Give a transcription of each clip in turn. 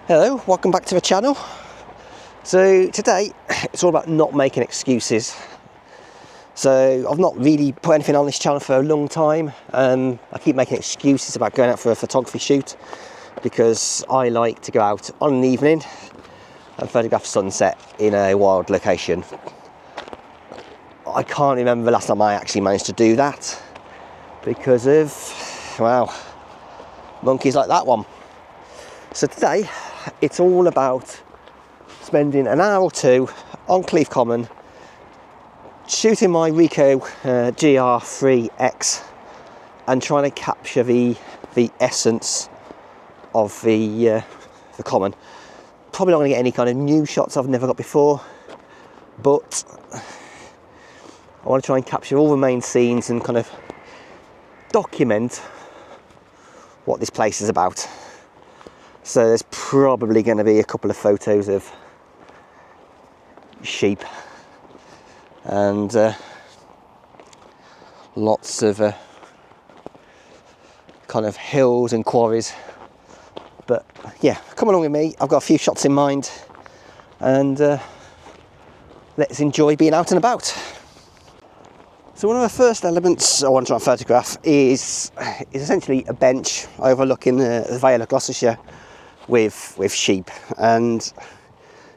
Hello, welcome back to the channel. So today it's all about not making excuses. So I've not really put anything on this channel for a long time. I keep making excuses about going out for a photography shoot because I like to go out on an evening and photograph sunset in a wild location. I can't remember the last time I actually managed to do that because of, well, monkeys like that one. So today it's all about spending an hour or two on Cleeve Common shooting my Ricoh GR iiix and trying to capture the essence of the common. Probably not going to get any kind of new shots I've never got before, but I want to try and capture all the main scenes and kind of document what this place is about. So there's probably going to be a couple of photos of sheep and lots of kind of hills and quarries. But yeah, come along with me. I've got a few shots in mind, and let's enjoy being out and about. So one of the first elements I want to try and photograph is essentially a bench overlooking the Vale of Gloucestershire with sheep. And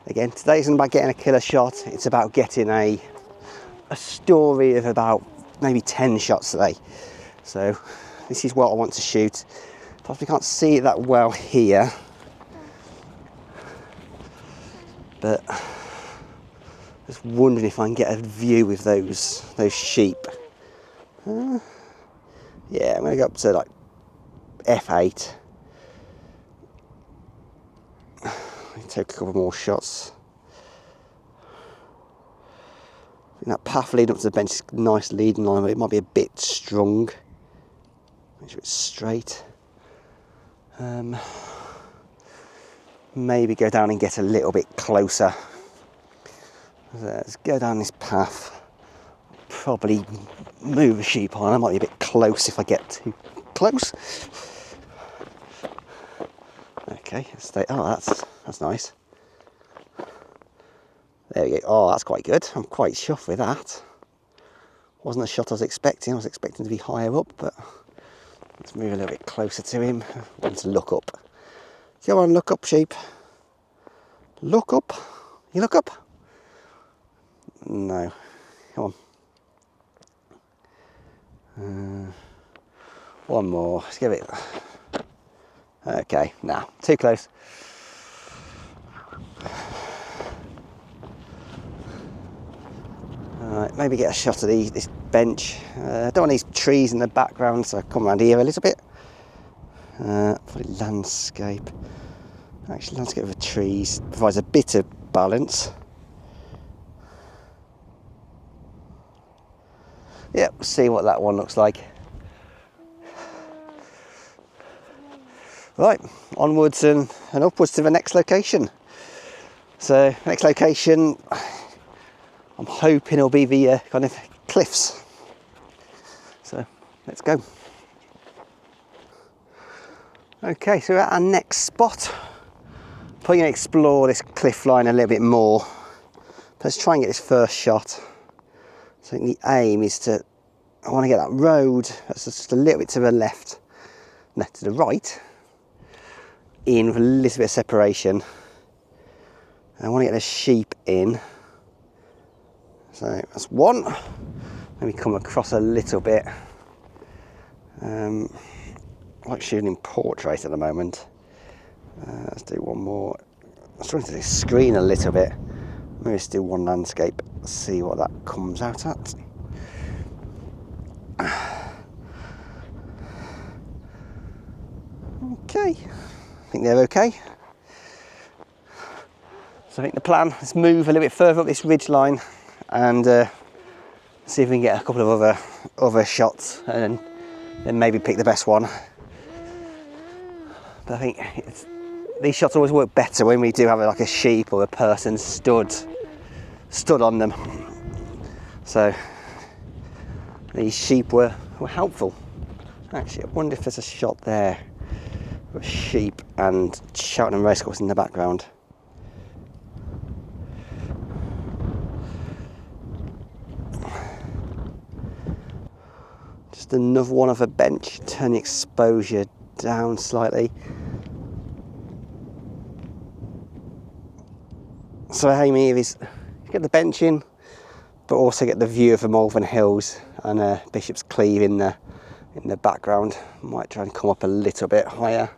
again, today isn't about getting a killer shot, it's about getting a story of about maybe 10 shots today. So this is what I want to shoot. Probably can't see it that well here, but just wondering if I can get a view with those sheep. Yeah, I'm going to go up to like f8. Take a couple more shots. I think that path leading up to the bench is a nice leading line, but it might be a bit strong. Make sure it's straight. Maybe go down and get a little bit closer. Let's go down this path. Probably move the sheep on. I might be a bit close if I get too close. Okay, stay. Oh, that's nice. There we go. Oh, that's quite good. I'm quite chuffed with that. Wasn't a shot I was expecting. I was expecting to be higher up, but let's move a little bit closer to him. I want to look up. Come on, look up, sheep. Look up. You look up? No. Come on. One more. Let's give it. Okay, nah, too close. Alright, maybe get a shot of this bench. I don't want these trees in the background, so I come around here a little bit. Probably landscape. Actually, landscape with trees provides a bit of balance. Yep, we'll see what that one looks like. Right, onwards and upwards to the next location. So, next location, I'm hoping it'll be the kind of cliffs. So, let's go. Okay, so we're at our next spot. Probably going to explore this cliff line a little bit more. Let's try and get this first shot. So I think the aim is I want to get that road that's just a little bit to the left, no, to the right, in with a little bit of separation. I want to get the sheep in. So that's one. Maybe come across a little bit. I like shooting in portrait at the moment. Let's do one more. I'm trying to screen a little bit. Maybe let's do one landscape. See what that comes out at. Okay, I think they're okay. So I think the plan is move a little bit further up this ridge line and see if we can get a couple of other shots and then maybe pick the best one. But I think these shots always work better when we do have like a sheep or a person stood on them. So these sheep were helpful. Actually, I wonder if there's a shot there. Got sheep and Cheltenham racecourse in the background. Just another one of a bench, turn the exposure down slightly. So the aim here is get the bench in, but also get the view of the Malvern Hills and Bishop's Cleeve in the background. Might try and come up a little bit higher.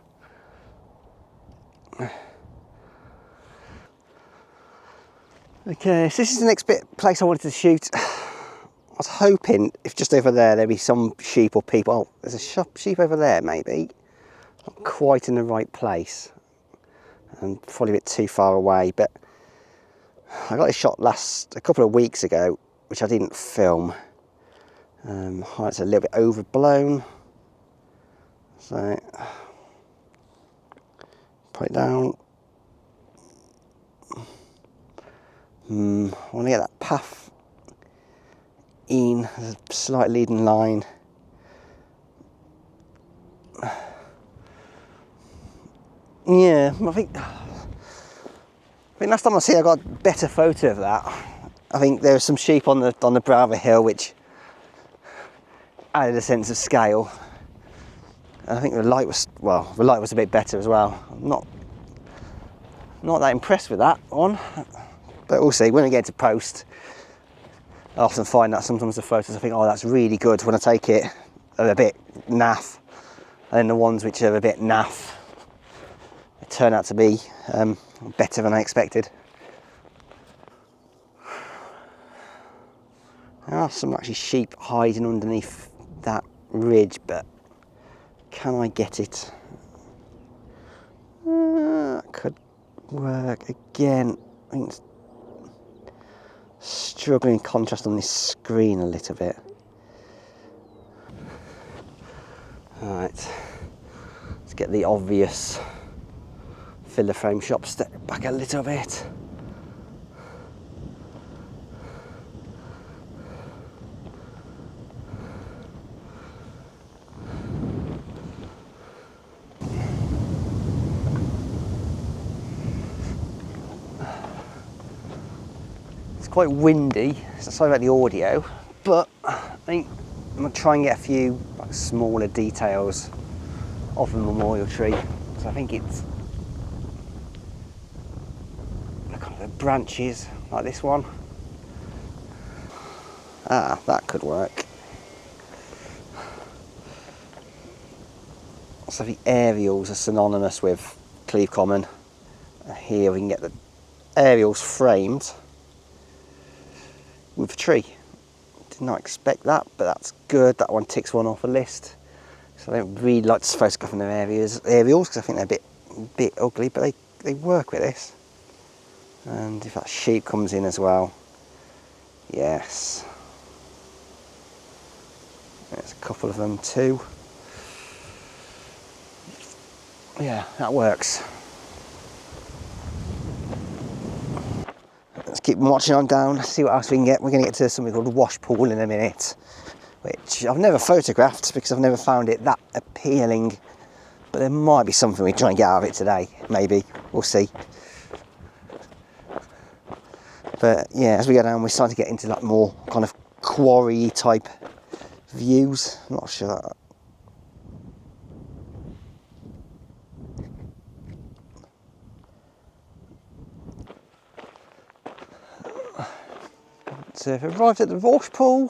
Okay, so this is the next place I wanted to shoot. I was hoping if just over there'd be some sheep or people. Oh, there's a sheep over there maybe. Not quite in the right place. And probably a bit too far away, but I got a shot a couple of weeks ago, which I didn't film. It's a little bit overblown. So, put it down. I want to get that path in, there's a slight leading line. Yeah, I think last time I got a better photo of that. I think there were some sheep on the brow of a hill which added a sense of scale. And I think the light was a bit better as well. I'm not that impressed with that one, but we'll see when we get to post. I often find that sometimes the photos I think, oh, that's really good, when I take it are a bit naff, and then the ones which are a bit naff they turn out to be better than I expected. There are some actually sheep hiding underneath that ridge, but can I get it? Could work again. I think it's struggling in contrast on this screen a little bit. Alright, let's get the obvious filler frame shot, step back a little bit. It's quite windy, so sorry about the audio, but I think I'm going to try and get a few smaller details of the memorial tree. So I think it's the branches like this one. That could work. So the aerials are synonymous with Cleeve Common. Here we can get the aerials framed with a tree. Did not expect that, but that's good. That one ticks one off a list. So I don't really like to photograph in their aerials because I think they're a bit ugly, but they work with this. And if that sheep comes in as well, yes. There's a couple of them too. Yeah, that works. Let's keep watching on down, see what else we can get. We're going to get to something called a wash pool in a minute, which I've never photographed because I've never found it that appealing. But there might be something we try and get out of it today, maybe. We'll see. But yeah, as we go down, we're starting to get into like more kind of quarry type views. I'm not sure that. So I've arrived at the wash pool,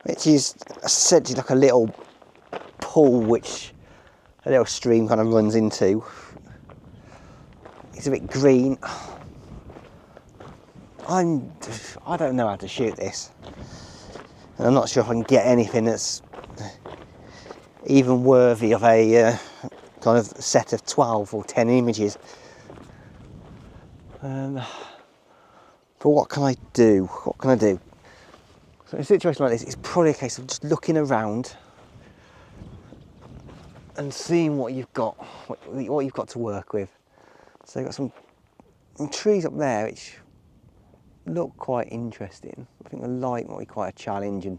which is essentially like a little pool which a little stream kind of runs into. It's a bit green. I don't know how to shoot this, and I'm not sure if I can get anything that's even worthy of a kind of set of 12 or 10 images. But what can I do? What can I do? So in a situation like this, it's probably a case of just looking around and seeing what you've got, what you've got to work with. So you've got some trees up there which look quite interesting. I think the light might be quite a challenge, and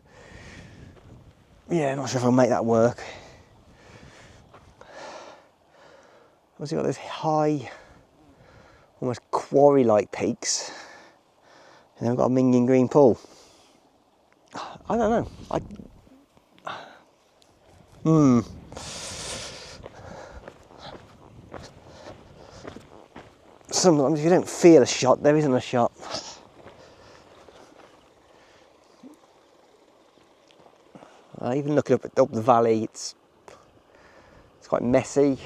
yeah, I'm not sure if I'll make that work. Obviously got those high, almost quarry-like peaks, and then we've got a minging green pool. I don't know. Sometimes if you don't feel a shot, there isn't a shot. Even looking up the valley, it's quite messy.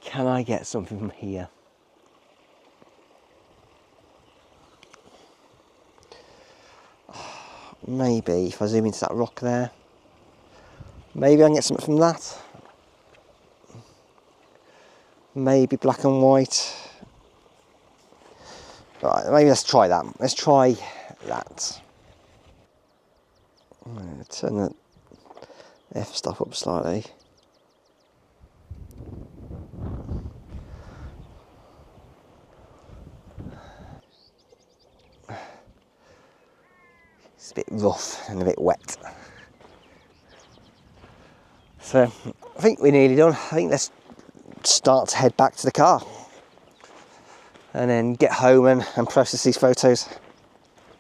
Can I get something from here? Maybe if I zoom into that rock there, maybe I can get something from that. Maybe black and white. Right, maybe let's try that. Let's try that. I'm going to turn the f-stop up slightly. It's a bit rough and a bit wet. So I think we're nearly done. I think let's start to head back to the car and then get home and process these photos.